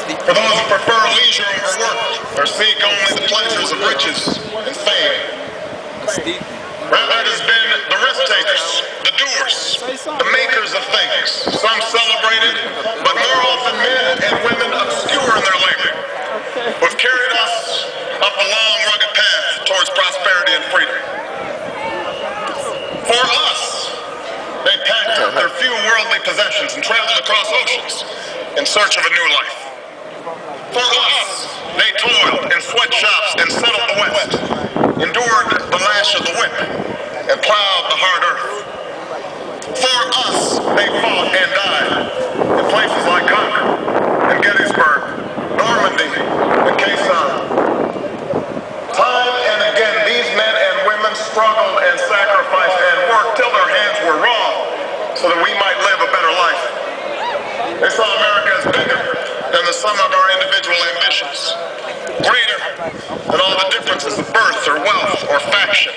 For those who prefer leisure over work, or seek only the pleasures of riches and fame. Rather, it has been the risk-takers, the doers, the makers of things, some celebrated, but more often men and women obscure in their labor, who have carried us up the long, rugged path towards prosperity and freedom. For us, they packed up their few worldly possessions and traveled across oceans in search of a new life. For us, they toiled in sweatshops and settled the West, endured the lash of the whip, and plowed the hard earth. For us, they fought and died in places like Concord and Gettysburg, Normandy and Quai Sam. Time and again, these men and women struggled and sacrificed and worked till their hands were raw so that we might live a better life. They saw America as bigger than the sum of our individual ambitions, greater than all the differences of birth or wealth or faction.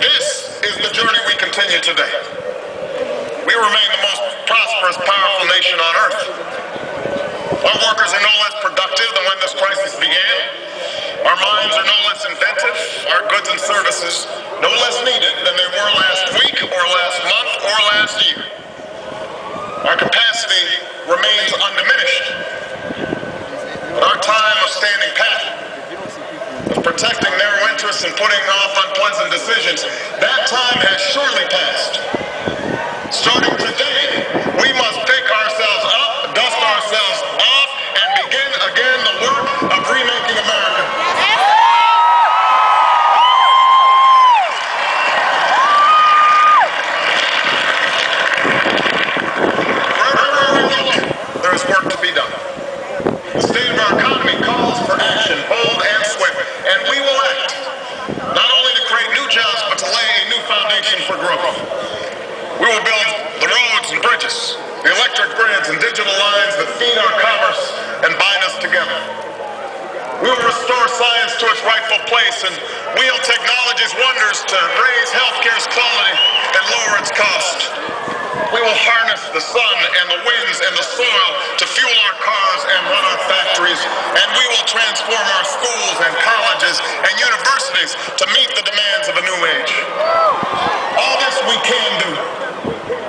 This is the journey we continue today. We remain the most prosperous, powerful nation on earth. Our workers are no less productive than when this crisis began. Our minds are no less inventive, our goods and services no less needed than they were last week or last month or last year. Our capacity remains undiminished. But our time of standing pat, of protecting narrow interests and putting off unpleasant decisions, that time has surely passed. Starting today, we must pick ourselves up, dust ourselves off, and begin again the work of remaking America. Wherever we look, there is work to be done. The state of our economy calls for action, bold and swift, and we will act, not only to create new jobs, but to lay a new foundation for growth. We will build the roads and bridges, the electric grids and digital lines that feed our commerce and bind us together. We will restore science to its rightful place and wield technology's wonders to raise healthcare's quality and lower its cost. We will harness the sun and the winds and the soil to fuel our cars and run our factories, and we will transform our schools and colleges and universities to meet the demands of a new age. All this we can do.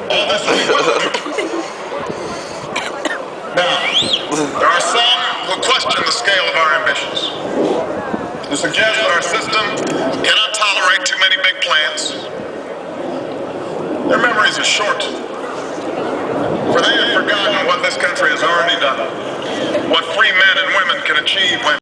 All this we will do. Now, there are some who question the scale of our ambitions, who suggest that our system cannot tolerate too many big plans. Their memories are short, for they have forgotten what this country has already done, what free men and women can achieve when